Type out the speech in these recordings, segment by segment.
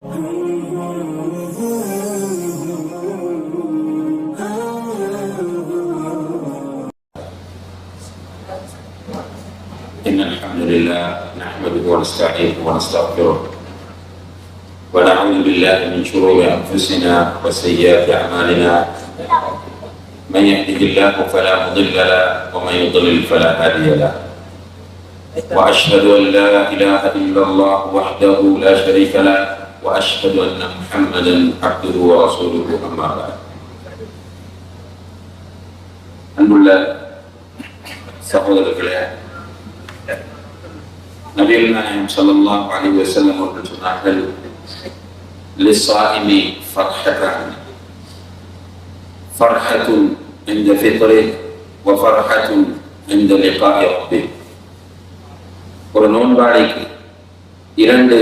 إن الحمد لله نحمده ونستعينه ونستغفره ونعوذ بالله من شرور أنفسنا وسيئات أعمالنا. من يهده الله فلا مضل له ومن يضلل فلا هادي له. وأشهد أن لا إله إلا الله وحده لا شريك له وأشهد أن محمدا عبده ورسوله. أما بعد. அன்புள்ள சகோதரர்களே, நபிகள் நாயகம் ஸல்லல்லாஹு அலைஹி வஸல்லம் அவர்கள் சொன்னார்கள், லிஸ்ஸாயிமி ஃபர்ஹத்தான், ஃபர்ஹத்துன் இன்த ஃபித்ரிஹி வ ஃபர்ஹத்துன் இன்த லிகாஇ ரப்பிஹி. ஒரு நோன்பாளிக்கு இரண்டு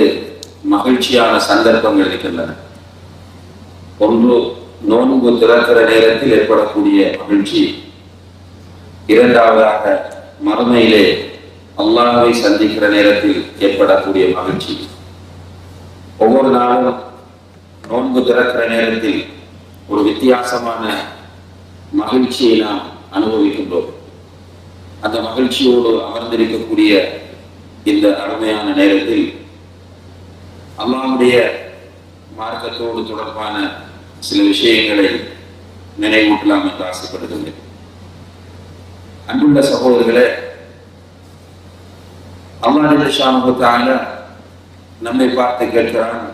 மகிழ்ச்சியான சந்தர்ப்பங்கள் இருக்கின்றன. ஒன்று, நோன்பு திறக்கிற நேரத்தில் ஏற்படக்கூடிய மகிழ்ச்சி. இரண்டாவதாக, மறுமையிலே அல்லாஹ்வை சந்திக்கிற நேரத்தில் ஏற்படக்கூடிய மகிழ்ச்சி. ஒவ்வொரு நாளும் நோன்பு திறக்கிற நேரத்தில் ஒரு வித்தியாசமான மகிழ்ச்சியை நாம் அனுபவிக்கின்றோம். அந்த மகிழ்ச்சியோடு அமர்ந்திருக்கக்கூடிய இந்த அருமையான நேரத்தில் அல்லாஹ்வுடைய மார்க்கத்தோடு தொடர்பான சில விஷயங்களை நினைவூட்டலாம் என்று ஆசைப்படுகின்றேன். அன்புள்ள சகோதரர்களே, அல்லாஹ் ஜல்ல தஆலா நம்மை பார்த்து கேட்கிறான்,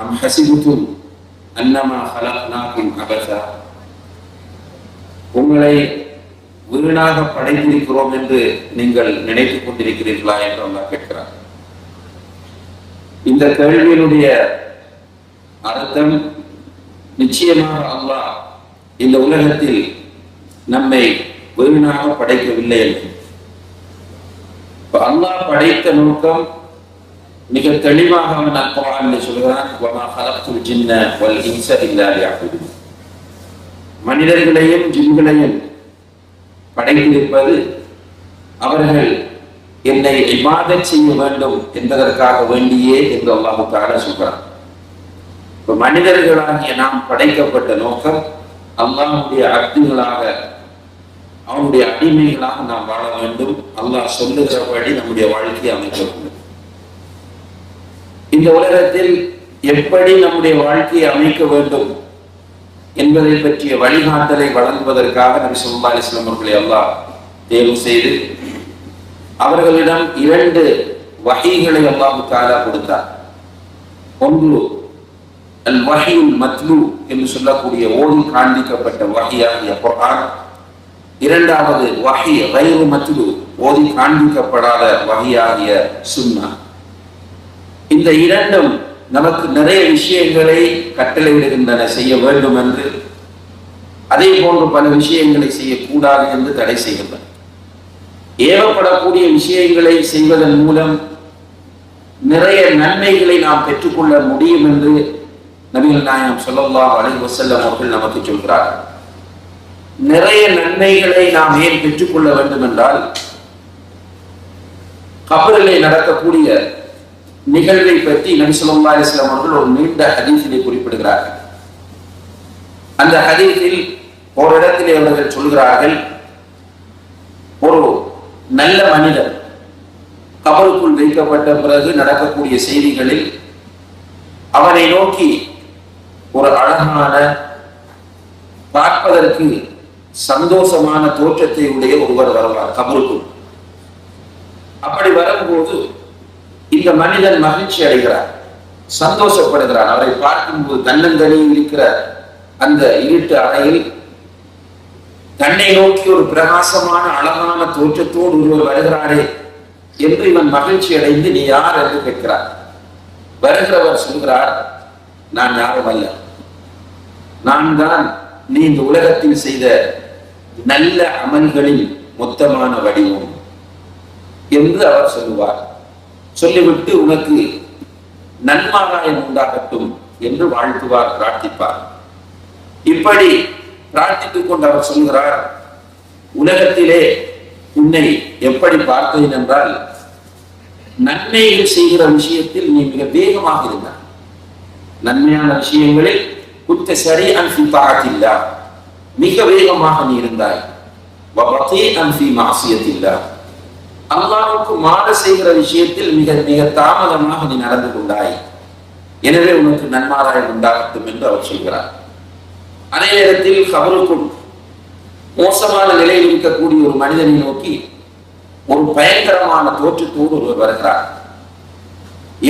அம் ஹஸிபுதும் அன்னமா ஹலக்னாகும் அபஸா, உங்களை வீணாக படைத்திருக்கிறோம் என்று நீங்கள் நினைத்துக் கொண்டிருக்கிறீர்களா என்று அல்லாஹ் கேட்கிறார். இந்த கேள்வியினுடைய அர்த்தம், நிச்சயமாக அல்லாஹ் இந்த உலகத்தில் நம்மை வீணாக படைக்கவில்லை என்று. அல்லாஹ் படைத்த நோக்கம் மிக தெளிவாக அவன் அல்குர்ஆனில் சொல்கிறான், வமா ஹலக்துல் ஜின்ன வல் இன்ஸ இல்லா லியஅபுதுன். மனிதர்களையும் ஜின்களையும் படைத்திருப்பது அவர்கள் என்னை இபாதத் செய்ய வேண்டும் என்பதற்காக வேண்டியே என்று அல்லாஹ் தஆலா சொல்கிறான். மனிதர்களாகிய நாம் படைக்கப்பட்ட நோக்கம் அல்லாஹ்வுடைய அப்துகளாக, அவனுடைய அடிமைகளாக நாம் வாழ வேண்டும். அல்லாஹ் சொல்லுகிறபடி நம்முடைய வாழ்க்கையை அமைக்க வேண்டும். இந்த உலகத்தில் எப்படி நம்முடைய வாழ்க்கையை அமைக்க வேண்டும் என்பதை பற்றிய வழிகாட்டலை வழங்குவதற்காக நபி ஸல்லல்லாஹு அலைஹி வஸல்லம் அவர்களை அல்லாஹ் தேர்வு செய்து அவர்களிடம் இரண்டு வஹீகளை அல்லாஹ் தஆலா கொடுத்தார். ஒன்று அல் வஹீல் மத்லூ என்று சொல்லக்கூடிய ஓதி காண்பிக்கப்பட்ட வஹீயாகிய குர்ஆன். இரண்டாவது வஹீ கைரு மத்லூ, ஓதி காண்பிக்கப்படாத வஹீயாகிய சுன்னா. இந்த இரண்டும் நமக்கு நிறைய விஷயங்களை கட்டளையிடுகின்றன செய்ய வேண்டும் என்று, அதே போன்று பல விஷயங்களை செய்யக்கூடாது என்று தடை செய்கின்றன. ஏவப்படக்கூடிய விஷயங்களை செய்வதன் மூலம் நிறைய நன்மைகளை நாம் பெற்றுக்கொள்ள முடியும் என்று நபிகள் நாயகம் ஸல்லல்லாஹு அலைஹி வஸல்லம் அவர்கள் நமக்கு சொல்கிறார்கள். நிறைய நன்மைகளை நாம் ஏன் பெற்றுக்கொள்ள வேண்டும் என்றால், கபரிலே நடக்கக்கூடிய நிகழ்வை பற்றி நபி ஸல்லல்லாஹு அலைஹி வஸல்லம் அவர்கள் ஒரு நீண்ட ஹதீஸிலே குறிப்பிடுகிறார்கள். அந்த ஹதீஸில் ஒரு இடத்திலே அவர்கள் சொல்கிறார்கள், ஒரு நல்ல மனிதர் கபருக்குள் வைக்கப்பட்ட பிறகு நடக்கக்கூடிய செய்திகளில் அவனை நோக்கி ஒரு அழகான, பார்ப்பதற்கு சந்தோஷமான தோற்றத்தை உடைய ஒருவர் வருவார் கபருக்குள். அப்படி வரும்போது இந்த மனிதன் மகிழ்ச்சி அடைகிறார், சந்தோஷப்படுகிறார். அவரை பார்க்கும்போது தன்னந்தனியில் இருக்கிற அந்த இருட்டு அறையில் தன்னை நோக்கி ஒரு பிரகாசமான அழகான தோற்றத்தோடு ஒருவர் வருகிறாரே என்று இவன் மகிழ்ச்சி அடைந்து, நீ யார் என்று கேட்கிறார். வருகிறவர் சொல்கிறார், நான் யாரும் அல்ல, நான் தான் நீ இந்த உலகத்தில் செய்த நல்ல அமல்களின் மொத்தமான வடிவம் என்று அவர் சொல்லுவார். சொல்லிவிட்டு உனக்கு நன்மாராயம் உண்டாகட்டும் என்று வாழ்த்துவார், பிரார்த்திப்பார். இப்படி பிரார்த்தித்துக் கொண்டு அவர் சொல்கிறார், உலகத்திலே உன்னை எப்படி பார்த்தேன் என்றால், நன்மைகள் செய்கிற விஷயத்தில் நீ மிக வேகமாக இருந்தார். நன்மையான விஷயங்களில் குத்த ஸரீஅன் ஃபீ தஆத்தில்லாஹ், மிக வேகமாக நீ இருந்தாய். வ பதீஅன் ஃபீ மஅசியத்தில்லாஹ், அல்லாஹ்வுக்கு மாறு செய்கிற விஷயத்தில் மிக மிக தாமதமாக நீ நடந்து கொண்டாய். எனவே உனக்கு நன்மாராயம் உண்டாகட்டும் என்று அவர் சொல்கிறார். அதே நேரத்தில் கபருக்குள் மோசமான நிலையில் இருக்கக்கூடிய ஒரு மனிதனை நோக்கி ஒரு பயங்கரமான தோற்றத்தோடு ஒருவர் வருகிறார்.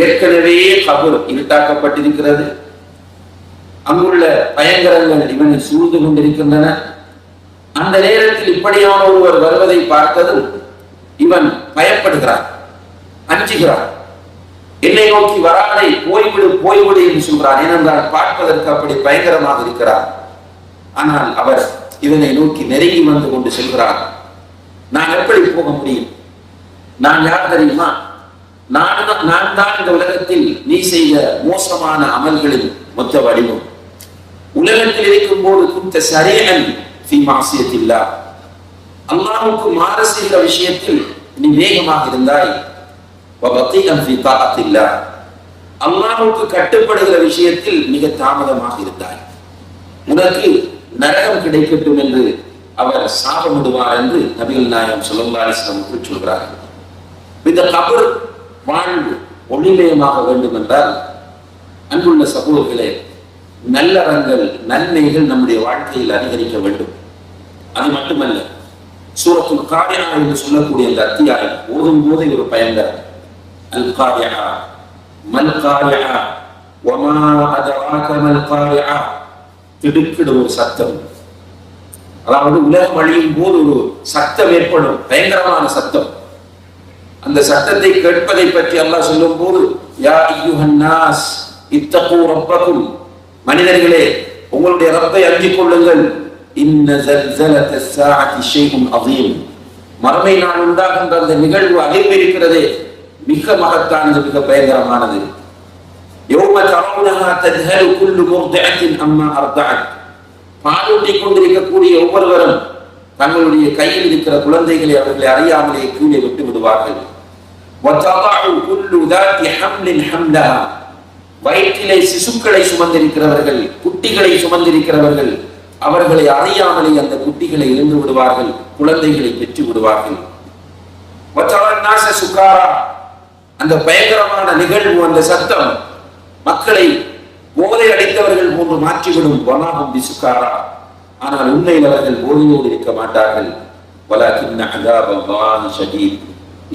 ஏற்கனவே கபர் இருட்டாக்கப்பட்டிருக்கிறது. அங்குள்ள பயங்கரங்கள் இவனை சூழ்ந்து கொண்டிருக்கின்றன. அந்த நேரத்தில் இப்படியான ஒருவர் வருவதை பார்த்ததும் இவன் பயப்படுகிறான், அஞ்சுகிறான். என்னை நோக்கி வராதை, போய்விடு போய்விடு என்று சொல்றான். ஏனென்றால் பார்ப்பதற்கு அப்படி பயங்கரமாக இருக்கிறார். ஆனால் அவர் இவனை நோக்கி நெருங்கி வந்து கொண்டு செல்கிறார். நான் எப்படி போக முடியும்? நான் யார் தெரியுமா? நான் தான் இந்த உலகத்தில் நீ செய்த மோசமான அமல்களின் மொத்த வடிவம். உலகத்தில் இருக்கும் போது குத்த ஸரீஅன் ஃபீ மஅசியத்தில்லாஹ், அல்லாஹ்வுக்கு மாறு செய்கிற விஷயத்தில் நீ வேகமாக இருந்தாய். வ பதீஅன் ஃபீ தஆத்தில்லாஹ், அல்லாஹ்வுக்கு கட்டுப்படுகிற விஷயத்தில் மிக தாமதமாக இருந்தாய். உனக்கு நரகம் கிடைக்கட்டும் என்று அவர் சாபமிடுவார் என்று நபிகள் நாயகம் ஸல்லல்லாஹு அலைஹி வஸல்லம் சொல்கிறார்கள். இந்த கபர் வாழ்வு ஒளிமயமாக வேண்டும் என்றால், அன்புள்ள சகோதரர்களே, நல்லறங்கள் நன்மைகள் நம்முடைய வாழ்க்கையில் அதிகரிக்க வேண்டும். அது மட்டுமல்ல, சூரத்துல் காரியா என்று சொல்லக்கூடிய அந்த அத்தியாயம் ஓதும் போது ஒரு பயங்கரம். அல் காரியா மல் காரியா வமா அதராக மல் காரியா, திடுக்கிடும் ஒரு சத்தம். அதாவது உலகம் அழியும் போது ஒரு சத்தம் ஏற்படும், பயங்கரமான சத்தம். அந்த சத்தத்தை கேட்பதை பற்றி அல்லாஹ் சொல்லும் போது, யா அய்யுஹன் நாஸ் இத்தகூ ரப்பக்கும், மனிதர்களே உங்களுடைய ரப்பை அஞ்சிக் கொள்ளுங்கள். இன்ன ஸல்ஸலத ஸாஅத்தி ஷைஉன் அதீம், மறுமை நாள் உண்டாகின்ற அந்த நிகழ்வு அதிர்வு இருக்கிறதே, மிக மகத்தானது, மிக பயங்கரமானது. யௌம தரவுனஹா தத்ஹலு குல்லு முர்திஅத்தின் அம்மா அர்தஅத், பாலூட்டிக் கொண்டிருக்கக்கூடிய ஒவ்வொருவரும் தங்களுடைய கையில் இருக்கிற குழந்தைகளை அவர்களை அறியாமலே கீழே விட்டு விடுவார்கள். வததஉ குல்லு ذات حمل حملها, வயிற்றிலே சிசுக்களை சுமந்திருக்கிறவர்கள், குட்டிகளை சுமந்திருக்கிறவர்கள் அவர்களை அறியாமலே அந்த குட்டிகளை இழந்து விடுவார்கள், குழந்தைகளை பெற்று விடுவார்கள். வதரன் நாஸ சுகாரா, அந்த பயங்கரமான நிகழ்வு, அந்த சத்தம் மக்களை போதை அடைத்தவர்கள் போன்று மாற்றிவிடும். வமாஹும் பிசுகாரா, ஆனால் உண்மையில் அவர்கள் போதையோடு இருக்க மாட்டார்கள். வலக்கின்ன அஸாபல்லாஹி ஷதீத்,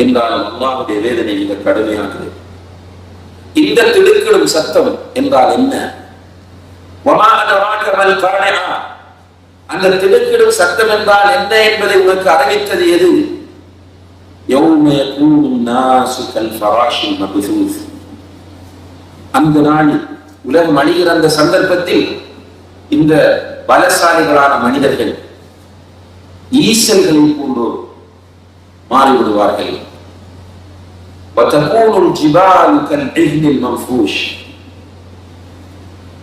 என்றாலும் அல்லாஹ்வுடைய வேதனை மிக கடுமையானது. இந்த திடுக்கிடும் சத்தம் என்றால் என்ன? வமா அதராக மல் காரிஆ, அந்த திடுக்கிடும் சத்தம் என்றால் என்ன என்பதை உனக்கு அறிவித்தது எது? யௌம யகூனு நாஸு கல் ஃபராஷில் மப்தூஸ், அந்த நாளில் உலகம் அழிகிற அந்த சந்தர்ப்பத்தில் இந்த பலசாலிகளான மனிதர்கள் ஈசல்களை போன்று மாறிவிடுவார்கள்.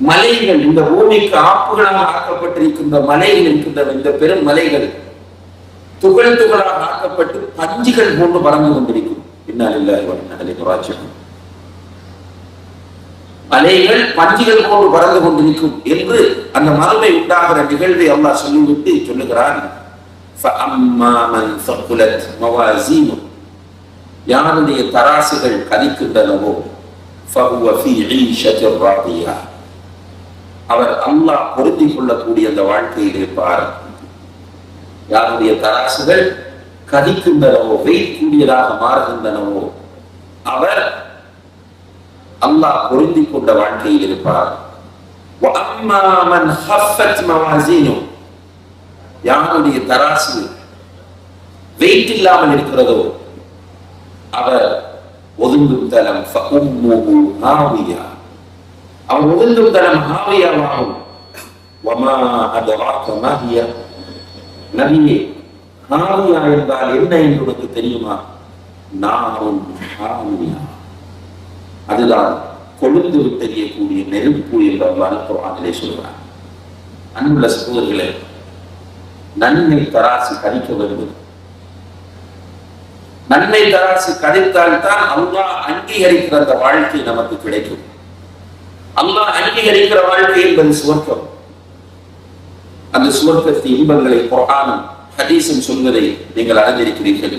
மலைகள், இந்த பூமிக்கு ஆப்புகளாக ஆக்கப்பட்டிருக்கின்ற மலைகள் இருக்கின்ற இந்த பெரும் மலைகள் துகள் துகளாக ஆக்கப்பட்டு பஞ்சுகள் போன்று பறந்து கொண்டிருக்கும். மலைகள் பஞ்சுகள் போன்று பறந்து கொண்டிருக்கும் என்று அந்த மறுமை உண்டாகிற நிகழ்வை அல்லாஹ் சொல்லிவிட்டு சொல்லுகிறான். யாருடைய தராசுகள் கதிக்கின்றனவோ அவர் அல்லாஹ் பொருந்திக் கொள்ளக்கூடிய அந்த வாழ்க்கையில் இருப்பார். யாருடைய தராசுகள் கதிக்கின்றனவோ, வெயிற்கூடியதாக மாறுகின்றனவோ, அவர் அல்லாஹ் பொருந்திக் கொண்ட வாழ்க்கையில் இருப்பார். யாருடைய தராசு வெயிட் இல்லாமல் இருக்கிறதோ அவர் ஒதுங்கும் தலம் அவர் ஒதுங்கும் தலம் ஹாவியாவாகும். நபியே, ஹாவியா என்றால் என்ன என்று உனக்கு தெரியுமா? நாரும் ஹாவியா, அதுதான் கொழுந்து தெரியக்கூடிய நெருப்பு என்று அல்லாஹ் குர்ஆனிலே சொல்றார். அன்புள்ள சகோதரர்களே, நன்மை தராசு கழிக்க வேண்டும். நன்மை தராசு கழித்தால் தான் அல்லாஹ் அங்கீகரிக்கிற அந்த வாழ்க்கை நமக்கு கிடைக்கும். அல்லாஹ் அங்கீகரிக்கிற வாழ்க்கை என்பது சுவர்க்கம். அந்த சுவர்க்கத்தின் இன்பங்களை குர்ஆனும் ஹதீஸும் சொல்வதை நீங்கள் அறிந்திருக்கிறீர்கள்.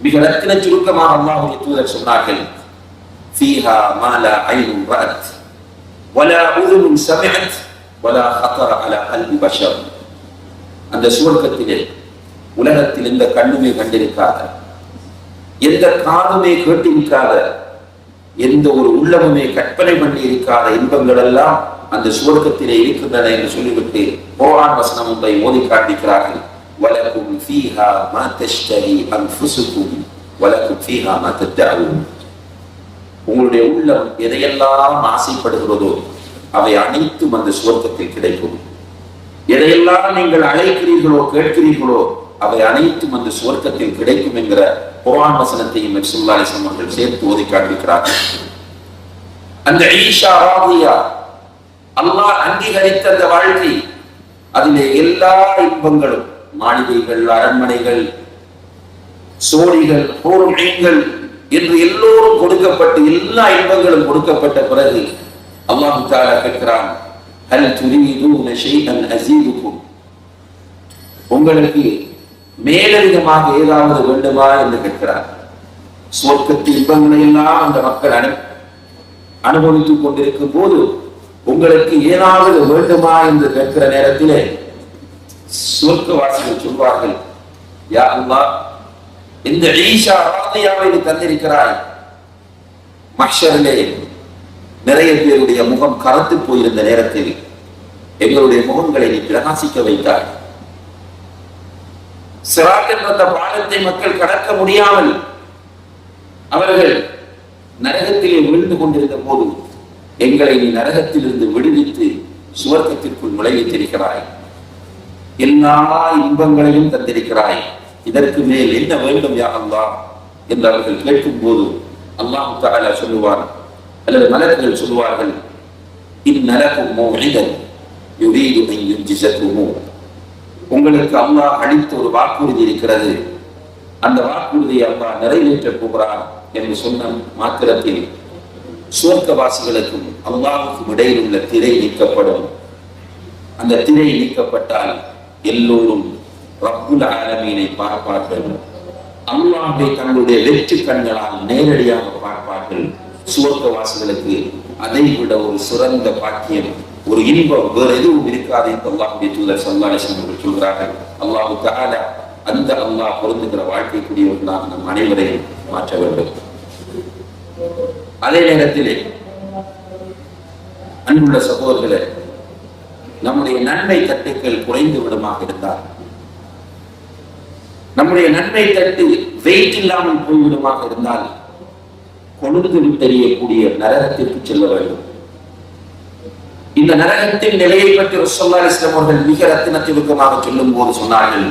மிக ரத்தின சுருக்கமாக அல்லாஹ்வுடைய தூதர் சொன்னார்கள், ஃபீஹா மா லா ஐனுன் ரஅத் வலா உதுனுன் சமிஅத் வலா ஹதர அலா கல்பி பஷர். அந்த சுவர்க்கத்திலே உலகத்தில் எந்த கண்ணுமே கண்டிருக்காத, எந்த காதுமே கேட்டிருக்காத, எந்த ஒரு உள்ளமுமே கற்பனை பண்ணி இருக்காத இன்பங்கள் எல்லாம் அந்த சுவர்க்கத்திலே இருக்கின்றன என்று சொல்லிவிட்டு குர்ஆன் வசனம் ஒன்றை ஓதி காண்பிக்கிறார்கள். வலக்கும் ஃபீஹா மா தஷ்தஹி அன்ஃபுசுக்கும் வலக்கும் ஃபீஹா மா தத்தஊன். உங்களுடைய உள்ளம் எதையெல்லாம் ஆசைப்படுகிறதோ அவை அனைத்தும் அந்த சுவர்க்கத்தில் கிடைக்கும். எதையெல்லாம் நீங்கள் அழைக்கிறீர்களோ கேட்கிறீர்களோ அவை அனைத்தும் அந்த சுவர்க்கத்தில் கிடைக்கும் என்கிற குர்ஆன் வசனத்தையும் நபி ஸல்லல்லாஹு அலைஹி வஸல்லம் அவர்கள் சேர்த்து ஓதி காண்பிக்கிறார்கள். அந்த ஈஷா ராதியா, அல்லாஹ் அங்கீகரித்த அந்த வாழ்க்கை, அதிலே எல்லா இன்பங்களும், மாளிகைகள், அரண்மனைகள், சோழிகள், ஹூருல் என்று எல்லோரும் கொடுக்கப்பட்டு எல்லா இன்பங்களும் கொடுக்கப்பட்ட பிறகு அல்லாஹ் தஆலா கேட்கிறான், ஹல் துரீதுன ஷைஅன் அஸீதுக்கும், உங்களுக்கு மேலதிகமாக ஏதாவது வேண்டுமா என்று கேட்கிறார். சுவர்க்கத்து இன்பங்களை எல்லாம் அந்த மக்கள் அனுபவித்துக் கொண்டிருக்கும் போது உங்களுக்கு ஏதாவது வேண்டுமா என்று கேட்கிற நேரத்திலே சுவர்க்கவாசிகள் சொல்வார்கள், யா அல்லாஹ், இந்த ஈஷா ராதியாவை நீ தந்திருக்கிறாய், மஹ்ஷரிலே நிறைய பேருடைய முகம் கருத்து போயிருந்த நேரத்தில் எங்களுடைய முகங்களை நீ பிரகாசிக்க வைத்தாய். சிராத் என்ற அந்த பாலத்தை மக்கள் கடக்க முடியாமல் அவர்கள் நரகத்திலே விழுந்து கொண்டிருந்த போது எங்களை நீ நரகத்திலிருந்து விடுவித்து சுவர்க்கத்திற்குள் நுழைவித்திருக்கிறாய். எல்லா இன்பங்களையும் தந்திருக்கிறாய். இதற்கு மேல் என்ன வேண்டும் யா அல்லாஹ் என்று அவர்கள் கேட்கும் போது அல்லாஹ் தஆலா சொல்லுவார், அல்லது மலக்குகள் சொல்லுவார்கள், இன்னலகும் மௌஇதன் யுரீது அன் யுஜ்ஸிஸகுமு, உங்களுக்கு அல்லாஹ் அளித்த ஒரு வாக்குறுதி இருக்கிறது, அந்த வாக்குறுதியை அல்லாஹ் நிறைவேற்றப் போகிறான் என்று சொன்ன மாத்திரத்தில் சுவர்க்கவாசிகளுக்கும் அல்லாஹ்வுக்கும் இடையில் உள்ள திரை நீக்கப்படும். அந்த திரை நீக்கப்பட்டால் எல்லோரும் ரப்புல் ஆலமீனை பார்ப்பார்கள். அல்லாஹ்வை தங்களுடைய வெற்றி கண்களால் நேரடியாக பார்ப்பார்கள். சுவர்க்கவாசிகளுக்கு அதை விட ஒரு சிறந்த பாக்கியம், ஒரு இன்பம் வேறு எதுவும் இருக்காது என்று அல்லாஹ்வுடைய தூதர் ஸல்லல்லாஹு அலைஹி வஸல்லம் சொல்கிறார்கள். அல்லாஹ் தஆலா அந்த அல்லாஹ் பொருந்துகிற வாழ்க்கைக்குரியவர்களாக நம் அனைவரையும் மாற்ற வேண்டும். அதே நேரத்திலே அன்புள்ள சகோதரர்களே, நம்முடைய நன்மை தட்டுக்கள் குறைந்து விடுமாக இருந்தால், நம்முடைய நன்மை தட்டு வெயிட் இல்லாமல் போய்விடுமாக இருந்தால் கொழுந்து தெரியக்கூடிய நரகத்திற்கு செல்ல வேண்டும். இந்த நரகத்தின் நிலையை பற்றி ரசூலுல்லாஹி ஸல்லல்லாஹு அலைஹி வஸல்லம் அவர்கள் மிக ரத்தின சுருக்கமாக சொல்லும் போது சொன்னார்கள்,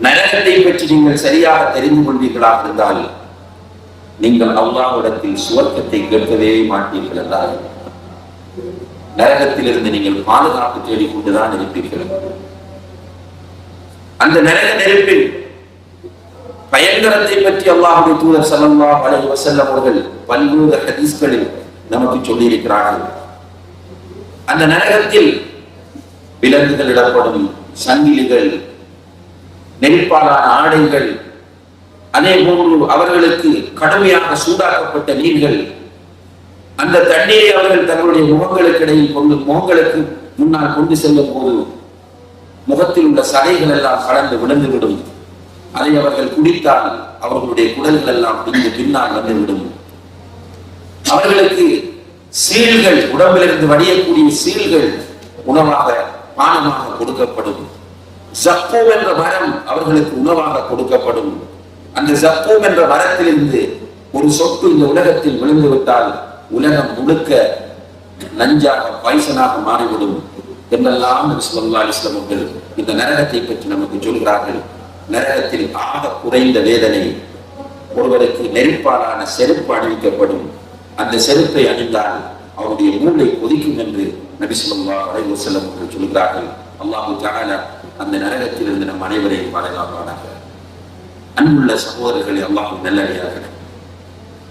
நரகத்தை பற்றி நீங்கள் சரியாக தெரிந்து கொள்வீர்களாக இருந்தால் நீங்கள் அல்லாஹ்விடத்தில் சுவர்க்கத்தை கேட்கவே மாட்டீர்கள் என்றால் நரகத்திலிருந்து நீங்கள் பாதுகாப்பு தேடிக்கொண்டுதான் இருப்பீர்கள். அந்த நரக நெருப்பில் பயங்கரத்தை பற்றி அல்லாஹ்வுடைய தூதர் ஸல்லல்லாஹு அலைஹி வஸல்லம் அவர்கள் பல்வேறு ஹதீஸ்களில் நமக்கு சொல்லி இருக்கிறார்கள். அந்த நரகத்தில் விலங்குகள் இடப்படும், சங்கிலிகள், நெருப்பாலான ஆடைகள், அதே போன்று அவர்களுக்கு கடுமையாக சூடாக்கப்பட்ட நீர்கள், அந்த தண்ணீரை அவர்கள் தங்களுடைய முகங்களுக்கு இடையில் முகங்களுக்கு முன்னால் கொண்டு செல்லும் போது முகத்தில் உள்ள சதைகள் எல்லாம் கலந்து விழுந்துவிடும். அதை அவர்கள் குடித்தால் அவர்களுடைய குடல்கள் எல்லாம் பின்னால் வந்துவிடும். அவர்களுக்கு சீல்கள், உடம்பிலிருந்து வடியக்கூடிய சீல்கள் உணவாக பானமாக கொடுக்கப்படும். ஜக்கூம் என்ற மரம் அவர்களுக்கு உணவாக கொடுக்கப்படும். அந்த ஜக்கூம் என்ற மரத்திலிருந்து ஒரு சொட்டு இந்த உலகத்தில் விழுந்துவிட்டால் உலகம் முழுக்க நஞ்சாக, பாய்சனாக மாறிவிடும் என்றெல்லாம் நபி ஸல்லல்லாஹு அலைஹி வஸல்லம் அவர்கள் இந்த நரகத்தை பற்றி நமக்கு சொல்கிறார்கள். நரகத்தில் ஆக குறைந்த வேதனை, ஒருவருக்கு நெருப்பாலான செருப்பு அணிவிக்கப்படும். அந்த செருப்பை அணிந்தால் அவருடைய மூளை கொதிக்கும் என்று நபி ஸல்லல்லாஹு அலைஹி வஸல்லம் அவர்கள் சொல்கிறார்கள். அல்லாஹ் தஆலா அந்த நரகத்திலிருந்து நம் அனைவரையும் பாதுகாப்பானாக. அன்புள்ள சகோதரர்களே, அல்லாஹ்வின் நல்லடியார்களே,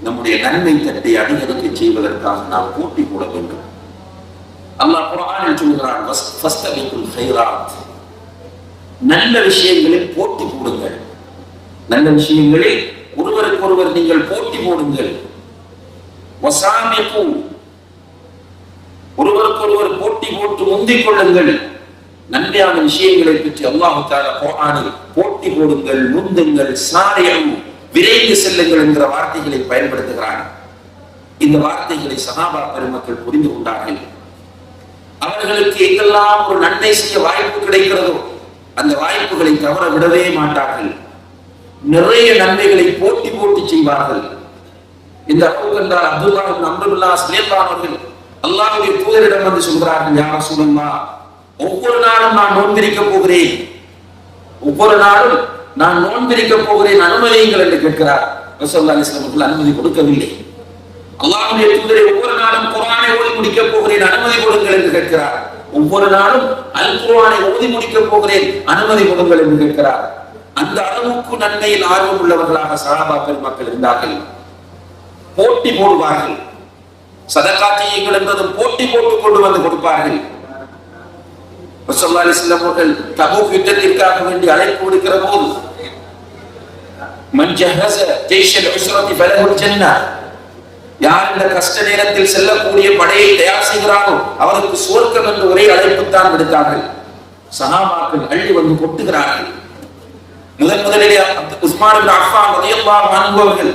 நம்முடைய நன்மை தட்டை அதிகரிக்க செய்வதற்காக நாம் போட்டி போட வேண்டும். அல்லாஹ் குர்ஆனில் சொல்கிறான், ஃபஸ்தபிகுல் கைராத், நல்ல விஷயங்களில் போட்டி போடுங்கள். நல்ல விஷயங்களில் ஒருவருக்கு ஒருவர் நீங்கள் போட்டி போடுங்கள். வசாபிகு, ஒருவருக்கு ஒருவர் போட்டி போட்டு முந்திக் கொள்ளுங்கள். நன்மையான விஷயங்களை பற்றி அல்லாஹ் தஆலா குர்ஆனில் போட்டி போடுங்கள், முந்துங்கள், சாரியம், விரைந்து செல்லுங்கள் என்கிற வார்த்தைகளை பயன்படுத்துகிறார். இந்த வார்த்தைகளை சஹாபா பெருமக்கள் புரிந்து கொண்டார்கள். அவர்களுக்கு எங்கெல்லாம் ஒரு நன்மை செய்ய வாய்ப்பு கிடைக்கிறதோ அந்த வாய்ப்புகளை தவற விடவே மாட்டார்கள். நிறைய நன்மைகளை போட்டி போட்டி செய்வார்கள். இந்த அப்துல்லாஹ் இப்னு அம்ர் பின் ஆஸ் ரலியல்லாஹு அன்ஹு அல்லாஹ்வுடைய தூதரிடம் வந்து சொல்கிறார்கள், யா ரசூலல்லாஹ், ஒவ்வொரு நாளும் நான் நோன்பிருக்க போகிறேன், ஒவ்வொரு நாளும் நான் நோன்பிருக்க போகிறேன், அனுமதியுங்கள் என்று கேட்கிறார். ரசூலுல்லாஹி ஸல்லல்லாஹு அலைஹி வஸல்லம் அனுமதி கொடுக்கவில்லை. அல்லாஹ்வுடைய தூதரை ஒவ்வொரு நாளும் குர்ஆனை ஓதி முடிக்க போகிறேன், அனுமதி கொடுங்கள் என்று கேட்கிறார். ஒவ்வொரு நாளும் அல் குர்ஆனை ஓதி முடிக்க போகிறேன், அனுமதி கொடுங்கள் என்று கேட்கிறார். அந்த அளவுக்கு நன்மையில் ஆர்வம் உள்ளவர்களாக சஹாபா பெருமக்கள் இருந்தார்கள். போட்டி போடுவார்கள். சதகா செய்யுங்கள் என்பதும் போட்டி போட்டு கொண்டு வந்து கொடுப்பார்கள். ரசூலுல்லாஹி ஸல்லல்லாஹு அலைஹி வஸல்லம் அவர்கள் தபூக் யுத்தத்திற்காக வேண்டி அழைப்பு விடுக்கிற போது, மன் ஜஹஸ ஜைஷல் உஸ்ரதி ஃபலஹுல் ஜன்னah, யார் இந்த கஷ்ட நேரத்தில் செல்லக்கூடிய படையை தயார் செய்கிறாரோ அவருக்கு சுவர்க்கம் என்று ஒரே அழைப்புத்தான் விடுத்தார்கள். சஹாபாக்கள் அள்ளி வந்து கொட்டுகிறார்கள். முதலிலே உஸ்மான் இப்னு அஃபான் ரலியல்லாஹு அன்ஹு அவர்கள்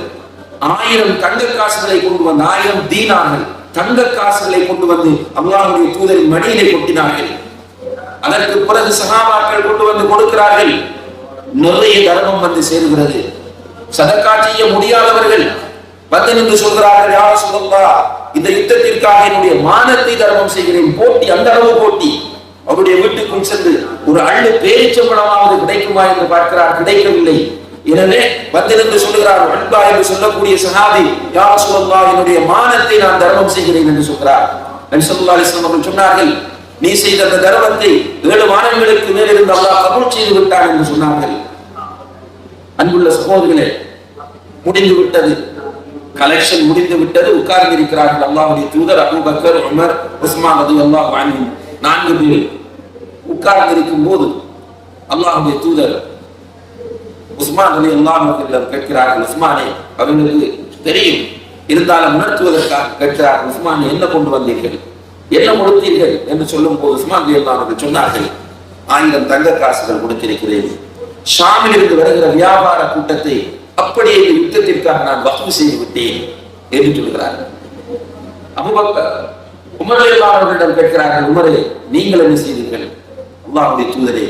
1000 தங்க காசுகளை கொண்டு வந்து, 1000 தீனார்கள் தங்க காசுகளை கொண்டு வந்து அல்லாஹ்வுடைய தூதரின் மடியிலே கொட்டினார்கள். அதற்கு பிறகு சஹாபாக்கள் கொண்டு வந்து கொடுக்கிறார்கள். நிறைய தர்மம் வந்து சேருகிறது. சதகா செய்ய முடியாதவர்கள் வந்து நின்று சொல்கிறார்கள், யா ரசூலல்லாஹ், இந்த யுத்தத்திற்காக என்னுடைய மானத்தை தர்மம் செய்கிறேன். போட்டி, அந்த அளவு போட்டி. அவருடைய வீட்டுக்குள் சென்று ஒரு அள்ளு பேரிச்சம்பழமாவது கிடைக்குமா என்று பார்க்கிறார், கிடைக்கவில்லை. எனவே வந்து நின்று சொல்கிறார், அன்பா என்று சொல்லக்கூடிய சஹாபி, யா ரசூலல்லாஹ், என்னுடைய மானத்தை நான் தர்மம் செய்கிறேன் என்று சொல்கிறார். நபி ஸல்லல்லாஹு அலைஹி வஸல்லம் அவர்கள் சொன்னார்கள், நீ செய்த அந்த தர்மத்தை 7 வானங்களுக்கு மேல் இருந்து அல்லாஹ் கபூல் செய்து விட்டான் என்று சொன்னார்கள். அன்புள்ள சகோதரர்களே, முடிந்து விட்டது, கலெக்ஷன் முடிந்து விட்டது. உட்கார்ந்து இருக்கிறார்கள் அல்லாஹ்வுடைய தூதர் அபூபக்கர், உமர், உஸ்மான் ரலியல்லாஹு அன்ஹும் 4 பேர் உட்கார்ந்து இருக்கும் போது அல்லாஹ்வுடைய தூதர் உஸ்மான் ரலியல்லாஹு அன்ஹு கேட்கிறார்கள், உஸ்மானே, அவர்களுக்கு தெரியும் இருந்தாலும் உணர்த்துவதற்காக கேட்கிறார்கள், உஸ்மான், என்ன கொண்டு வந்தீர்கள், என்ன கொடுத்தீர்கள் என்று சொல்லும் போது உஸ்மான் ரலியல்லாஹு அன்ஹு சொன்னார்கள், 1000 தங்க காசுகள் கொடுத்திருக்கிறேன். ஷாமில் இருந்து வருகிற வியாபார கூட்டத்தை அப்படியே இந்த யுத்தத்திற்காக நான் வக்ஃப் செய்து விட்டேன் என்று சொல்கிறார்கள். அபூபக்கர், உமர் ரலியல்லாஹு அன்ஹுவிடம் கேட்கிறார்கள், உமரே, நீங்கள் என்ன செய்தீர்கள்? அல்லாஹ்வுடைய தூதரே,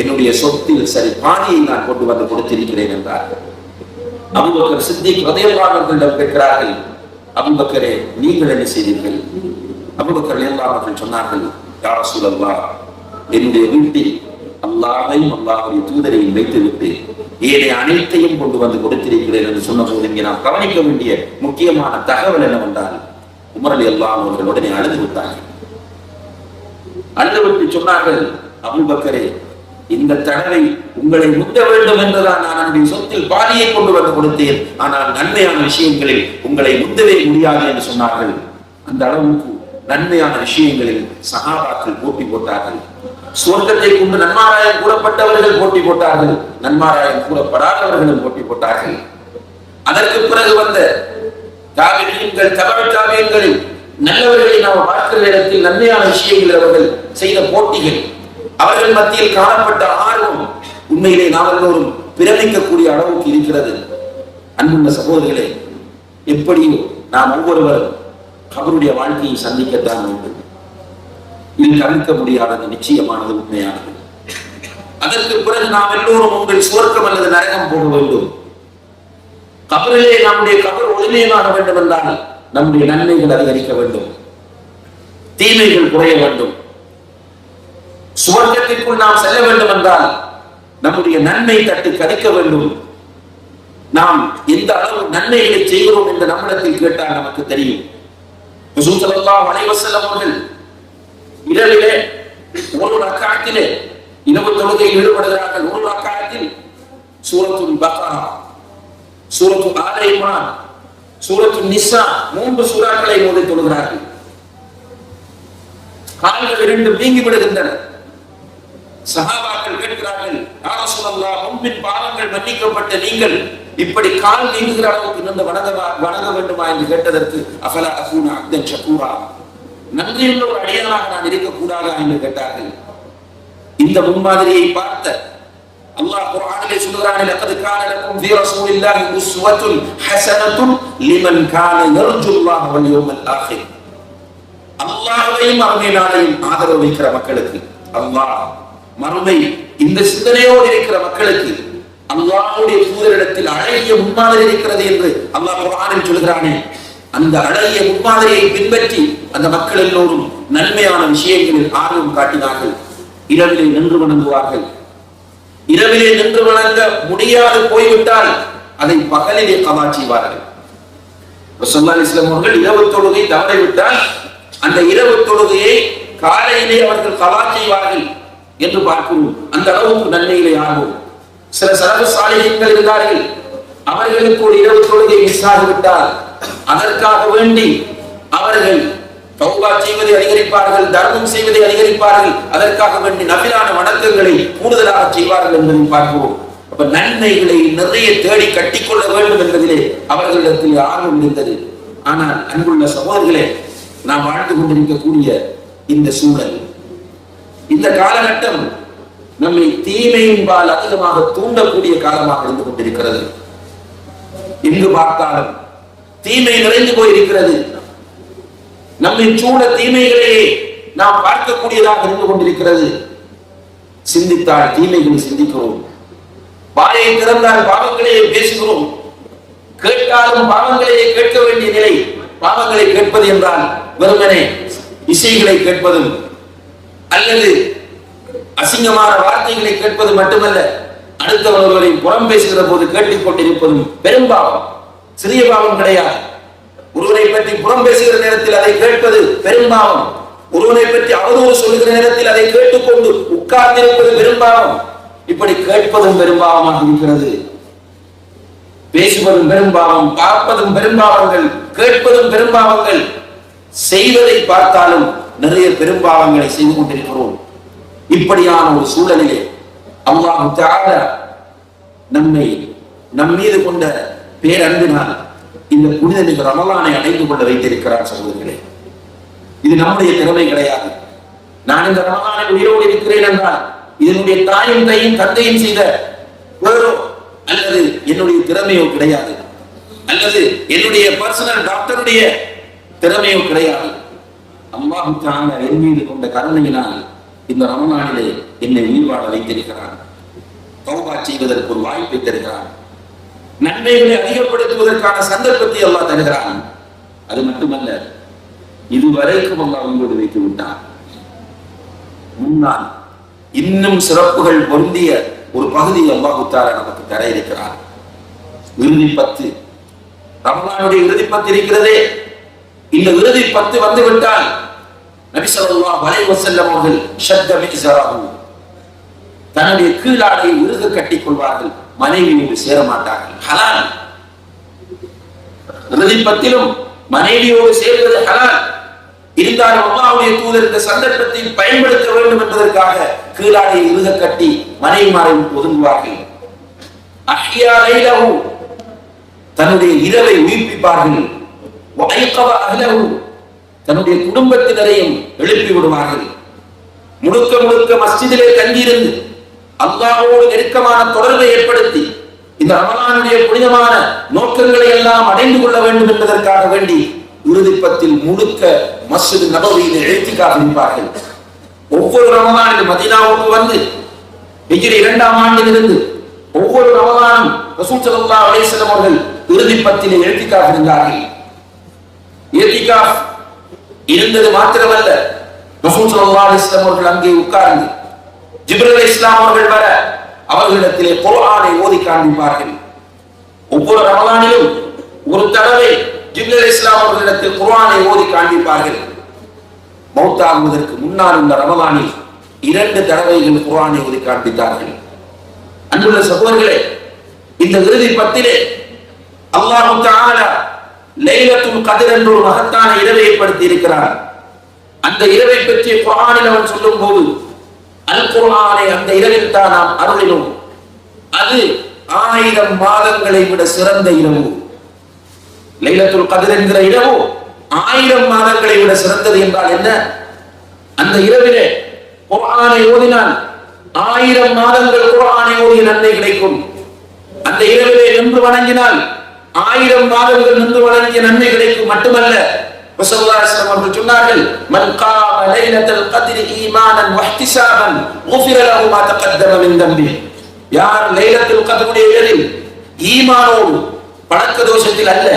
என்னுடைய சொத்தில் சரி பாதியை நான் கொண்டு வந்து கொடுத்திருக்கிறேன் என்றார்கள். அபூபக்கர் சித்திக் ரலியல்லாஹு அன்ஹுவிடம் கேட்கிறார்கள், அபூபக்கரே, நீங்கள் என்ன செய்தீர்கள்? அபூபக்கர் ரலியல்லாஹு அன்ஹு சொன்னார்கள், யா ரசூலல்லாஹ், என்னுடைய வீட்டில் அல்லாஹ்வையும் அல்லாஹ்வுடைய தூதரையும் வைத்துவிட்டு ஏனைய அனைத்தையும் கொண்டு வந்து கொடுத்திருக்கிறேன் என்று சொன்னபோது இங்கே நாம் கவனிக்க வேண்டிய முக்கியமான தகவல் என்னவென்றால், உமர் ரலியல்லாஹு அன்ஹு அவர்கள் உடனே அழுது விட்டார்கள். அழுதுவிட்டு சொன்னார்கள், அபூபக்கரே, இந்த தடவை உங்களை முந்த வேண்டும் என்றுதான் நான் என்னுடைய சொத்தில் பாதியை கொண்டு வந்து கொடுத்தேன். ஆனால் நன்மையான விஷயங்களில் உங்களை முந்தவே முடியாது என்று சொன்னார்கள். அந்த அளவுக்கு நன்மையான விஷயங்களில் சஹாபாக்கள் போட்டி போட்டார்கள். சுவர்க்கத்தை கொண்டு நன்மாராயம் கூறப்பட்டவர்கள் போட்டி போட்டார்கள், நன்மாராயம் கூறப்படாதவர்களும் போட்டி போட்டார்கள். அதற்கு பிறகு வந்த தாபிஈன்கள், தபஅ தாபிஈன்களில் நல்லவர்களை நாம் பார்க்கிற நேரத்தில் நன்மையான விஷயங்கள் அவர்கள் செய்த போட்டிகள், அவர்கள் மத்தியில் காணப்பட்ட ஆர்வம் உண்மையிலே நாம் எல்லோரும் பிரமிக்கக்கூடிய அளவுக்கு இருக்கிறது. அன்புள்ள சகோதரர்களே, எப்படியோ நாம் ஒவ்வொருவரும் கபருடைய வாழ்க்கையை சந்திக்கத்தான் வேண்டும். இது தவிர்க்க முடியாதது, நிச்சயமானது, உண்மையானது. அதற்கு பிறகு நாம் எல்லோரும் உங்கள் சுவர்க்கம் அல்லது நரகம் போக வேண்டும். கபரிலே நம்முடைய கபர் ஒளிமையாக வேண்டும் என்றால் நம்முடைய நன்மைகள் அதிகரிக்க வேண்டும், தீமைகள் குறைய வேண்டும். சுவர்க்கத்திற்குள் நாம் செல்ல வேண்டும் என்றால் நம்முடைய நன்மை தட்டு கணிக்க வேண்டும். நாம் எந்த அளவு நன்மைகளை செய்கிறோம் என்று நம்மிடத்தில் கேட்டால் நமக்கு தெரியும். ரசூல் ஸல்லல்லாஹு அலைஹி வஸல்லம் அவர்கள் இரவிலே ஒரு ரக்அத்திலே இரவு தொழுகையில் ஈடுபடுகிறார்கள். ஒரு ரக்அத்தில் சூரத்துல் பக்ரா, சூரத்து ஆல இம்ரான், சூரத்துன் நிசா 3 சூறாக்களை ஓதி தொழுகிறார்கள். கால்கள் 2 வீங்கி விடுகின்றன. சஹாபாக்கள் கேட்கிறார்கள், யா ரசூலல்லாஹ், முன்பின் பாவங்கள் மன்னிக்கப்பட்ட நீங்கள் இப்படி கால் வீங்குகிற அளவுக்கு நின்று வணங்க வேண்டுமா என்று கேட்டதற்கு, அஃபலா அகூன அப்தன் ஷகூரா, நன்றியுள்ள ஒரு அடியானாக நான் இருக்கக்கூடாதா என்று கேட்டார்கள். இந்த முன்மாதிரியை பார்த்த அல்லாஹ் குர்ஆனிலே சொல்கிறான், லகத் கான லக்கும் ஃபீ ரசூலில்லாஹி உஸ்வத்துன் ஹஸனத்துன் லிமன் கான யர்ஜுல்லாஹ வல் யௌமல் ஆகிர். அல்லாஹ்வையும் மறுமை நாளையும் ஆதரவு வைக்கிற மக்களுக்கு, அல்லாஹ் மறுமை இந்த சிந்தனையோடு இருக்கிற மக்களுக்கு அல்லாஹ்வுடைய தூதரிடத்தில் அழகிய முன்மாதிரி இருக்கிறது என்று அல்லாஹ் குர்ஆனில் சொல்கிறானே, அந்த அழகிய முன்மாதிரியை பின்பற்றி அந்த மக்கள் எல்லோரும் நன்மையான விஷயங்களில் ஆர்வம் காட்டினார்கள். இரவிலே நின்று வணங்குவார்கள். இரவிலே நின்று வணங்க முடியாது போய்விட்டால் அதை பகலிலே கலா செய்வார்கள். ரசூலுல்லாஹி ஸல்லல்லாஹு அலைஹி வஸல்லம் அவர்கள் இரவு தொழுகை தவறிவிட்டால் அந்த இரவு தொழுகையை காலையிலே அவர்கள் கலா செய்வார்கள் என்று பார்க்கிறோம். அந்த அளவுக்கு நன்மையிலே ஆர்வம். சில சலஃபு சாலிஹீன்கள் இருந்தார்கள், அவர்களுக்கு ஒரு இரவு தொழுகை மிஸ் ஆகிவிட்டால் அதற்காக வேண்டி அவர்கள் தௌபா செய்வதை அதிகரிப்பார்கள், தர்மம் செய்வதை அதிகரிப்பார்கள், அதற்காக வேண்டி நஃபிலான வணக்கங்களை கூடுதலாக செய்வார்கள் என்பதை பார்க்கிறோம். அப்ப நன்மைகளை நிறைய தேடி கட்டிக்கொள்ள வேண்டும் என்பதிலே அவர்களிடத்தில் ஆர்வம் இருந்தது. ஆனால் அன்புள்ள சகோதரர்களே, நாம் வாழ்ந்து கொண்டிருக்கக்கூடிய இந்த சூழல், இந்த காலகட்டம் நம்மை தீமையின்பால் அதிகமாக தூண்டக்கூடிய காலமாக இருந்து கொண்டிருக்கிறது. எங்கு பார்த்தாலும் தீமை நிறைந்து போயிருக்கிறது. நம்மை சூழ தீமைகளையே நாம் பார்க்கக்கூடியதாக இருந்து கொண்டிருக்கிறது. சிந்தித்தால் தீமைகளை சிந்திக்கிறோம், வாயை திறந்தால் பாவங்களையே பேசுகிறோம், கேட்டாலும் பாவங்களையே கேட்க வேண்டிய நிலை. பாவங்களை கேட்பது என்றால் வெறுமனே இசைகளை கேட்பதும் அல்லது அசிங்கமான வார்த்தைகளை கேட்பது மட்டுமல்ல, அடுத்தவர்களை புறம் பேசுகிற போது கேட்டுக் கொண்டிருப்பதும் பெரும்பாவம், சிறிய பாவம் கிடையாது. ஒருவரை பற்றி புறம் பேசுகிற நேரத்தில் அதை கேட்பது பெரும்பாவம். ஒருவரை பற்றி அவதூறு சொல்லுகிற நேரத்தில் அதை கேட்டுக்கொண்டு உட்கார்ந்திருப்பது பெரும்பாவம். இப்படி கேட்பதும் பெரும்பாவமாக இருக்கிறது. பேசுவதும் பெரும்பாவம், பார்ப்பதும் பெரும்பாவங்கள், கேட்பதும் பெரும்பாவங்கள். செய்வதை பார்த்தாலும் நிறைய பெரும்பாவங்களை செய்து கொண்டிருக்கிறோம். இப்படியான ஒரு சூழலிலே அல்லாஹ் தஆலா நம்மை நம் மீது கொண்ட பேரன்பினால் இந்த புனித ரமலானை அடைந்து கொள்ள வைத்திருக்கிறார். சகோதரர்களே, இது நம்முடைய திறமை கிடையாது. நான் இந்த ரமலானை உயிரோடு இருக்கிறேன் என்றால் இதனுடைய தாயும் தையும் தந்தையும் செய்த வேறோ அல்லது என்னுடைய திறமையோ கிடையாது, அல்லது என்னுடைய பர்சனல் டாக்டருடைய திறமையோ கிடையாது. அல்லாஹ் தஆலா என் மீது கொண்ட கருணையினால் இந்த ரமலானிலே என்னை உயிர் வாழ வைத்திருக்கிறார். தௌபா செய்வதற்கு ஒரு வாய்ப்பை தருகிறார். நன்மைகளை அதிகப்படுத்துவதற்கான சந்தர்ப்பத்தை அல்லாஹ் தருகிறான். அது மட்டுமல்ல, இதுவரைக்கும் அல்லாஹ் உயிரோடு வைத்து விட்டார். முன்னால் இன்னும் சிறப்புகள் பொருந்திய ஒரு பகுதி அல்லாஹ் தஆலா நமக்கு தர இருக்கிறார். இறுதி 10 ரமலானுடைய இறுதி 10 இருக்கிறதே, இந்த இறுதி 10 வந்துவிட்டால் நபி ஸல்லல்லாஹு அலைஹி வஸல்லம் அவர்கள் ஷத்த மிஸராஹு, தன்னுடைய கீழாடையை இறுக கட்டிக் கொள்வார்கள், மனைவியோடு சேர மாட்டார்கள். ஹலால். இறுதி 10லும் மனைவியோடு சேர்வது ஹலால். இருந்தாலும் அல்லாஹ்வுடைய தூதர் இந்த சந்தர்ப்பத்தை பயன்படுத்த வேண்டும் என்பதற்காக கீழாடையை இறுக கட்டி மனைவிமாரை ஒதுங்குவார்கள். அஹ்யா லைலஹு, தன்னுடைய இரவை உயிர்ப்பிப்பார்கள். வஐகவ அஹ்லஹு, தன்னுடைய குடும்பத்தினரையும் எழுப்பி விடுவார்கள். முழுக்க முழுக்க மஸ்ஜிதிலே தங்கியிருந்து அல்லாஹ்வோடு நெருக்கமான தொடர்பை ஏற்படுத்தி இந்த ரமலானுடைய புனிதமான நோக்கங்களை எல்லாம் அடைந்து கொள்ள வேண்டும் என்பதற்காக வேண்டி இறுதி 10 முழுக்க மஸ்ஜித் நபவியிலே இழ்திகாஃப் இருப்பார்கள். ஒவ்வொரு ரமலானிலும் மதீனாவுக்கு வந்து ஹிஜ்ரி 2ஆம் ஆண்டிலிருந்து ஒவ்வொரு ரமலானும் ரசூல் ஸல்லல்லாஹு அலைஹி வஸல்லம் அவர்கள் இறுதி 10 இழ்திகாஃப் இருந்தார்கள். இழ்திகாஃப் இருந்தது மாத்திரமல்ல, ரசூல் ஸல்லல்லாஹு அலைஹி வஸல்லம் அவர்கள் அங்கே உட்கார்ந்து ஜிப்ரீல் அலைஹிஸ்ஸலாம் அவர்கள் வர அவர்களிடத்திலே குர்ஆனை ஓதி காண்பிப்பார்கள். ஒவ்வொரு ரமலானிலும் ஒரு தடவை ஜிப்ரீல் அலைஹிஸ்ஸலாம் அவர்களிடத்தில் குர்ஆனை ஓதி காண்பிப்பார்கள். மௌத்தாகுவதற்கு முன்னால் இந்த ரமலானில் 2 தடவைகள் குர்ஆனை ஓதி காண்பித்தார்கள். அன்புள்ள சகோதரர்களே, இந்த இறுதி 10 அல்லாஹ் தஆலா லைலத்துல் கத்ர் என்ற ஒரு மகத்தான இரவை ஏற்படுத்தி இருக்கிறார். அந்த இரவை பற்றி குர்ஆனில் அவன் சொல்லும் போது, அல் குர்ஆனை அந்த இரவில் தான் நாம் அருளினோம், அது 1000 மாதங்களை விட சிறந்த இரவு. லைலத்துல் கத்ர் என்கிற இரவு 1000 மாதங்களை விட சிறந்தது என்றால் என்ன? அந்த இரவிலே குர்ஆனை ஓதினால் 1000 மாதங்கள் குர்ஆனை ஓதிய நன்மை கிடைக்கும். அந்த இரவிலே நின்று வணங்கினால் 1000 மாதங்கள் நின்று வணங்கிய நன்மை கிடைக்கும். மட்டுமல்ல, ரசூலுல்லாஹி ஸல்லல்லாஹு அலைஹி வஸல்லம் சொன்னார்கள், மன் காம லைலத்துல் கத்ரி ஈமானன் வஹ்திசாபன் குஃபிர லஹு மா தகத்தம மின் தம்பி. யார் லைலத்துல் கத்ருடைய இரவில் ஈமானோடு, பழக்க தோஷத்தில் அல்ல,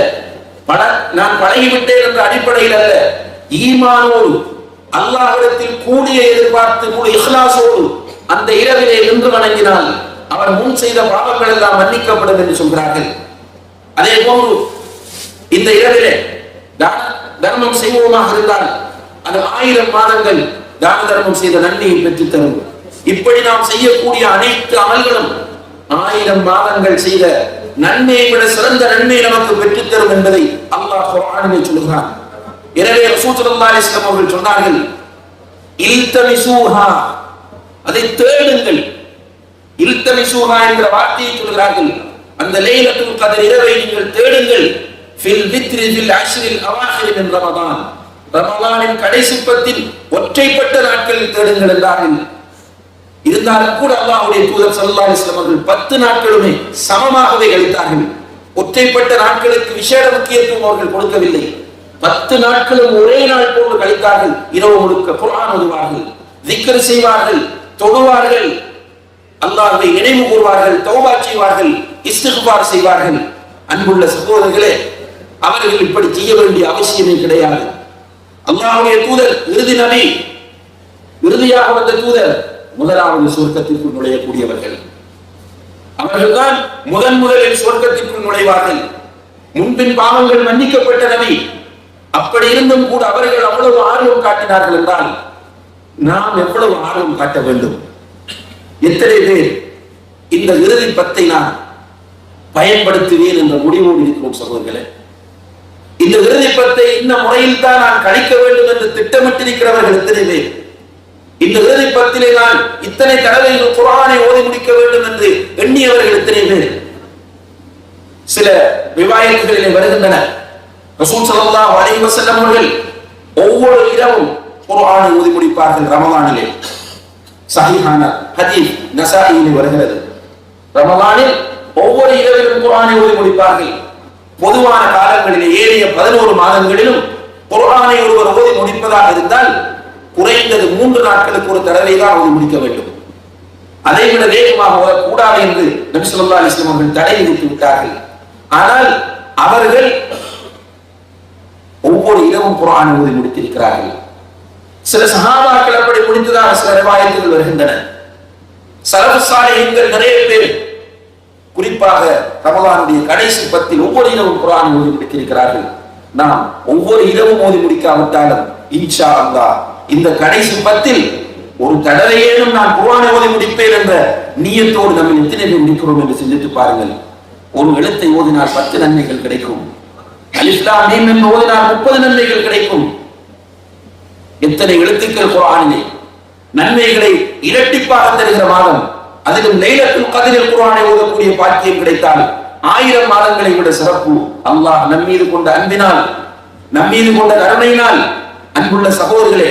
நான் பழகிவிட்டேன் என்ற அடிப்படையில் அல்ல, ஈமானோடு அல்லாஹ்விடத்தில் கூடிய எதிர்பார்த்து முழு இஹ்லாஸோடு அந்த இரவிலே நின்று வணங்கினால் அவர் முன் செய்த பாவங்கள் எல்லாம் மன்னிக்கப்படும் என்று சொல்கிறார்கள். அதே போன்று இந்த இரவிலே தர்மம் செய்வோமாக இருந்தால் அது 1000 மாதங்கள் தான தர்மம் செய்த நன்மையை பெற்று தரும். இப்படி நாம் செய்யக்கூடிய அனைத்து அமல்களும் 1000 மாதங்கள் செய்த நன்மையை விட சிறந்த நன்மையை நமக்கு பெற்றுத் தரும் என்பதை அல்லாஹ் குர்ஆனில் சொல்கிறான். எனவே ரசூல் ஸல்லல்லாஹு அலைஹி வஸல்லம் அவர்கள் சொன்னார்கள், இல்தமிசூஹா, அதை தேடுங்கள். இல்தமிசூஹா என்ற வார்த்தையை சொல்கிறார்கள். அந்த லைலத்துல் கத்ர் இரவை நீங்கள் தேடுங்கள். ஃபில் வித்ரி ஃபில் அஷ்ரில் அவாஹிர் மின் ரமதான், ரமலானின் கடைசி 10 ஒற்றைப்பட்ட நாட்களில் தேடுங்கள் என்றார்கள். இருந்தாலும் கூட அல்லாஹ்வுடைய தூதர் ஸல்லல்லாஹு அலைஹி வஸல்லம் அவர்கள் 10 நாட்களுமே சமமாகவே கழித்தார்கள். ஒற்றைப்பட்ட நாட்களுக்கு விசேட முக்கியத்துவம் அவர்கள் கொடுக்கவில்லை. 10 நாட்களும் ஒரே நாள் போன்று கழித்தார்கள். இரவு முழுக்க குர்ஆன் ஓதுவார்கள், திக்ர் செய்வார்கள், தொழுவார்கள், அல்லாஹ்வை நினைவு கூர்வார்கள், தௌபா செய்வார்கள், இஸ்திக்பார் செய்வார்கள். அன்புள்ள சகோதரர்களே, அவர்கள் இப்படி செய்ய வேண்டிய அவசியமே கிடையாது. அல்லாஹ்வுடைய தூதர் இறுதி நபி, இறுதியாக வந்த தூதர், முதலாவது சொர்க்கத்திற்குள் நுழையக்கூடியவர்கள். அவர்கள்தான் முதலில் சொர்க்கத்திற்குள் நுழைவார்கள். முன்பின் பாவங்கள் மன்னிக்கப்பட்ட நபி. அப்படி இருந்தும் கூட அவர்கள் அவ்வளவு ஆர்வம் காட்டினார்கள் என்றால் நாம் எவ்வளவு ஆர்வம் காட்ட வேண்டும்? எத்தனை பேர் இந்த இறுதி 10 நான் பயன்படுத்துவேன் என்ற முடிவோடு இருக்கிறோம் சகோதரர்களே? இந்த இறுதி 10 இந்த முறையில் தான் நான் கழிக்க வேண்டும் என்று திட்டமிட்டிருக்கிறவர்கள் எத்தனை பேர்? இந்த இறுதி 10 நான் இத்தனை தடவைகள் குர்ஆனை ஓதி முடிக்க வேண்டும் என்று எண்ணியவர்கள் எத்தனை பேர்? சில ரிவாயத்துகளிலே வருகின்றன, ரசூல் ஸல்லல்லாஹு அலைஹி வஸல்லம் அவர்கள் ஒவ்வொரு இரவும் குர்ஆனை ஓதி முடிப்பார்கள். ரமலானிலே சஹீஹான ஹதீஸ் நஸாயிலே வருகிறது. ரமலானில் ஒவ்வொரு இரவிலும் குர்ஆனை ஓதி முடிப்பார்கள். பொதுவான காலங்களிலே ஏனைய 11 மாதங்களிலும் குர்ஆனை ஒருவர் ஓதி முடிப்பதாக இருந்தால் குறைந்தது 3 நாட்களுக்கு ஒரு தடவை தான் ஓதி முடிக்க வேண்டும். அதை விட வேகமாக ஓதக்கூடாது என்று நபி ஸல்லல்லாஹு அலைஹி வஸல்லம் அவர்கள் தடை விதித்து விட்டார்கள். ஆனால் அவர்கள் ஒவ்வொரு இரவும் குர்ஆனை ஓதி முடித்திருக்கிறார்கள். சில சஹாபாக்கள் அப்படி முடித்ததாக சில ரிவாயத்துகள் வருகின்றன. ஸலஃபுஸ் ஸாலிஹீன்கள் நிறைய பேர் குறிப்பாக ரமலானுடைய கடைசி 10 ஒவ்வொரு இரவும் குர்ஆனை ஓதி முடித்திருக்கிறார்கள். நாம் ஒவ்வொரு இரவும் ஓதி முடிக்காவிட்டாலும் இன்ஷா அல்லாஹ் இந்த கடைசி 10 ஒரு தடவையேனும் நான் குர்ஆனை ஓதி முடிப்பேன் என்ற நியத்தோடு நம்ம எத்தனை பேர் முடிக்கிறோம் என்று சிந்தித்து பாருங்கள். ஒரு எழுத்தை ஓதினால் 10 நன்மைகள் கிடைக்கும். அலிஃப் லாம் மீம் என்று ஓதினால் 30 நன்மைகள் கிடைக்கும். எத்தனை எழுத்துக்கள் குர்ஆனிலே நன்மைகளை இரட்டிப்பாக தருகிற மாதம். அதிலும் லைலத்துல் கத்ரில் குர்ஆனை ஓதக்கூடிய பாக்கியம் கிடைத்தால் 1000 மாதங்களை விட சிறப்பு. அல்லாஹ் நம்மீது கொண்ட அன்பினால், நம்மீது கொண்ட கருணையினால், அன்புள்ள சகோதரர்களே,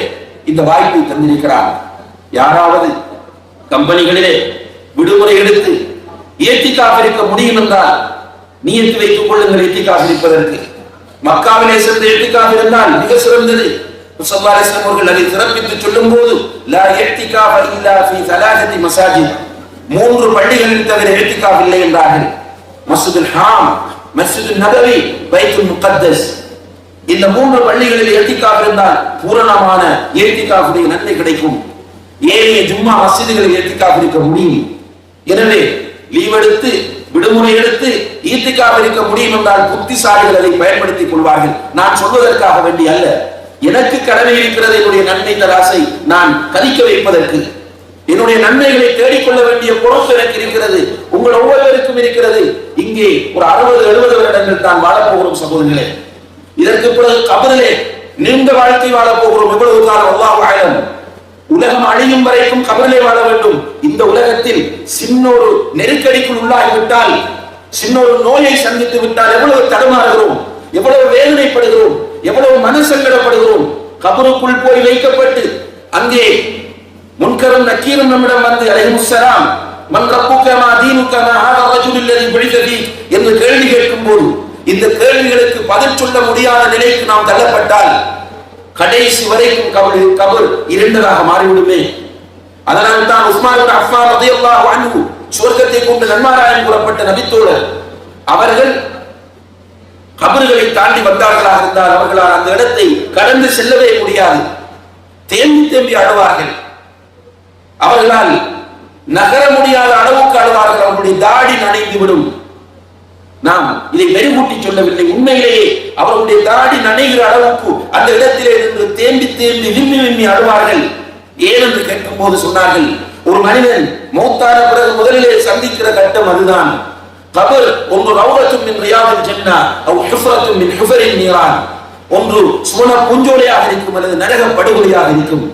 இந்த வாய்ப்பை தந்திருக்கிறார். யாராவது கம்பெனிகளிலே விடுமுறை எடுத்து இத்திகாஃப் இருக்க முடியும் என்றால் நியத்து வைத்துக் கொள்ளுங்கள். இத்திகாஃப் இருப்பதற்கு மக்காவிலே சென்று இத்திகாஃப் இருந்தால் மிக சிறந்தது. ஸல்லல்லாஹு அலைஹி வஸல்லம் அவர்கள் அதை சிறப்பித்து சொல்லும் போது, லா இத்திகாஃப இல்லா ஃபீ 3 மசாஜித், 3 பள்ளிகளில் தவிர இத்திகாஃப் இல்லை என்றார்கள். மஸ்ஜிதுல் ஹராம், மஸ்ஜிதுல் நபவி, பைத்துல் முகத்தஸ், இந்த 3 பள்ளிகளில் இத்திகாஃப் இருந்தால் பூரணமான இத்திகாஃபுடைய நன்மை கிடைக்கும். ஏனைய ஜும்மா மஸ்ஜிதுகளில் இத்திகாஃப் இருக்க முடியும். எனவே லீவ் எடுத்து, விடுமுறை எடுத்து இத்திகாஃப் இருக்க முடியும் என்றால் புத்திசாலிகள் அதை பயன்படுத்திக் கொள்வார்கள். நான் சொல்வதற்காக வேண்டி அல்ல, எனக்கு கடமை இருக்கிறது. என்னுடைய நன்மை தராசை நான் கதிக்க வைப்பதற்கு, என்னுடைய நன்மைகளை தேடிக்கொள்ள வேண்டிய பொறுப்பு எனக்கு இருக்கிறது, உங்கள் ஒவ்வொருவருக்கும் இருக்கிறது. இங்கே ஒரு 60-70 வருடங்கள் தான் வாழப்போகிறோம் சகோதரர்களே. இதற்கு பிறகு கபரிலே நீண்ட வாழ்க்கை வாழ போகிறோம். எவ்வளவு காலம்? அல்லாஹ் அலம். உலகம் அழியும் வரைக்கும் கபரிலே வாழ வேண்டும். இந்த உலகத்தில் சின்ன ஒரு நெருக்கடிக்குள் உள்ளாகிவிட்டால், சின்ன ஒரு நோயை சந்தித்து விட்டால் எவ்வளவு தடுமாறுகிறோம், எவ்வளவு வேதனைப்படுகிறோம், எவ்வளவு மனசங்கடப்படுகிறோம். கபருக்குள் போய் வைக்கப்பட்டு அங்கே முன்கரும் நக்கீரும் நம்மிடம் வந்து அலைஹிஸ்ஸலாம் மன் ரப்புக மா தீனுக மா ஹாதா ரஜுல் அல்லதி புஇஸ ஃபீக் என்று கேள்வி கேட்கும் போது இந்த கேள்விகளுக்கு பதில் சொல்ல முடியாத நிலைக்கு நாம் தள்ளப்பட்டால் கடைசி வரைக்கும் கபர் இரண்டராக மாறிவிடுமே. அதனால் தான் உஸ்மான் இப்னு அஃபான் ரலியல்லாஹு அன்ஹு சுவர்க்கத்தை கொண்டு நன்மாராயம் கூறப்பட்ட நபித்தோழர் அவர்கள் கபர்களை தாண்டி வந்தார்களாக இருந்தால் அவர்களால் அந்த இடத்தை கடந்து செல்லவே முடியாது. தேம்பி தேம்பி அழுவார்கள். அவர்களால் நகர முடியாத அளவுக்கு அழுவார்கள். அவர்களுடைய தாடி நனைந்துவிடும். நாம் இதை மெருகூட்டி சொல்லவில்லை. உண்மையிலேயே அவர்களுடைய தாடி நனைகிற அளவுக்கு அந்த இடத்திலே இருந்து தேம்பி தேம்பி விம்மி விம்மி அழுவார்கள். ஏனென்று கேட்கும் போது சொன்னார்கள், ஒரு மனிதன் மௌத்தான பிறகு முதலிலே சந்திக்கிற கட்டம் அதுதான். கபர் ஒன்று ரௌலத்தும் மின் ரியாதில் ஜன்னah அவ் ஹுஃபரத்தும் மின் ஹுஃபரின் நீரான். ஒன்று சுவன பூஞ்சோலையாக இருக்கும் அல்லது நரக படுகொலியாக இருக்கும்.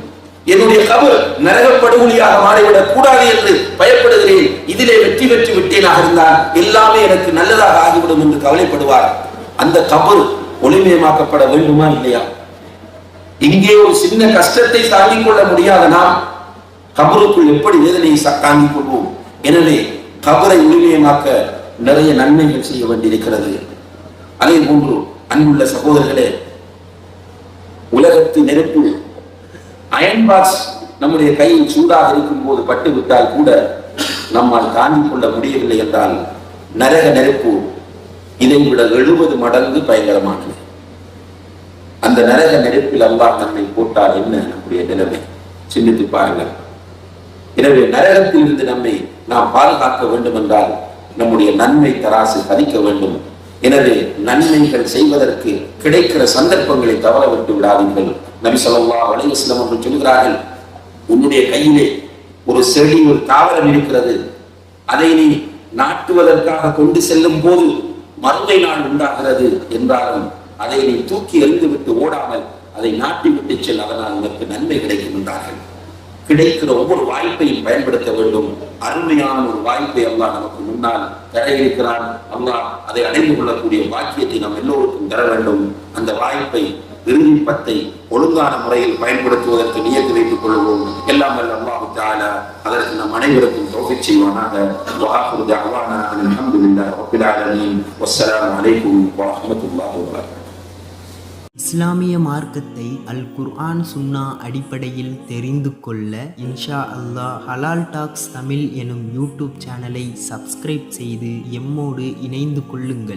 என்னுடைய கபர் நரக படுகொலியாக மாறிவிடக் கூடாது என்று பயப்படுகிறேன். இதிலே வெற்றி பெற்று விட்டேனாக இருந்தால் எல்லாமே எனக்கு நல்லதாக ஆகிவிடும் என்று கவலைப்படுவார். அந்த கபர் ஒளிமயமாக்கப்பட வேண்டுமா இல்லையா? இங்கே ஒரு சின்ன கஷ்டத்தை தாங்கிக் கொள்ள முடியாத நாம் கபருக்குள் எப்படி வேதனையை தாங்கிக் கொள்வோம்? எனவே கபரை ஒளிமயமாக்க நிறைய நன்மைகள் செய்ய வேண்டியிருக்கிறது. அதே போன்று அன்புள்ள சகோதரர்களே, உலகத்து நெருப்பு அயன் பாக்ஸ் நம்முடைய கையில் சூடாக இருக்கும் போது பட்டு விட்டால் கூட நம்மால் தாங்கிக் கொள்ள முடியவில்லை என்றால் நரக நெருப்பு இதை விட 70 மடங்கு பயங்கரமானது. அந்த நரக நெருப்பில் அல்லாஹ் நம்மை போட்டால் என்ன நம்முடைய நிலைமை? சிந்தித்து பாருங்கள். எனவே நரகத்தில் இருந்து நம்மை நாம் பாதுகாக்க வேண்டும் என்றால் நம்முடைய நன்மை தராசு பதிக்க வேண்டும். எனவே நன்மைகள் செய்வதற்கு கிடைக்கிற சந்தர்ப்பங்களை தவற விட்டு விடாதீர்கள். நபி ஸல்லல்லாஹு அலைஹி வஸல்லம் அவர்கள் சொல்கிறார்கள், உன்னுடைய கையிலே ஒரு செடி, ஒரு தாவரம் இருக்கிறது. அதை நீ நாட்டுவதற்காக கொண்டு செல்லும் போது மறுமை நாள் உண்டாகிறது என்றாலும் அதை நீ தூக்கி எறிந்து விட்டு ஓடாமல் அதை நாட்டி விட்டு செல், அதனால் உனக்கு நன்மை கிடைக்கும் என்றார்கள். கிடைக்கிற ஒவ்வொரு வாய்ப்பையும் பயன்படுத்த வேண்டும். அருமையான ஒரு வாய்ப்பை அல்லாஹ் நமக்கு முன்னால் தர இருக்கிறான். அல்லாஹ் அதை அடைந்து கொள்ளக்கூடிய பாக்கியத்தை நாம் எல்லோருக்கும் தர வேண்டும். அந்த வாய்ப்பை இறுதி பத்தை ஒழுங்கான முறையில் பயன்படுத்துவதற்கு நியத்து வைத்துக் கொள்வோம். எல்லாம் வல்ல அல்லாஹ் தஆலா அதற்கு நம் அனைவருக்கும் தௌஃபீக் செய்வானாக. வஆஹிரு தஅவானா அல்ஹம்துலில்லாஹி ரப்பில் ஆலமீன். வஸ்ஸலாமு அலைக்கும் வரஹ்மத்துல்லாஹி வபரகாத்துஹு. இஸ்லாமிய மார்க்கத்தை அல் குர்ஆன் சுன்னா அடிப்படையில் தெரிந்து கொள்ள இன்ஷா அல்லாஹ் ஹலால் டாக்ஸ் தமிழ் எனும் யூடியூப் சேனலை சப்ஸ்கிரைப் செய்து எம்மோடு இணைந்து கொள்ளுங்கள்.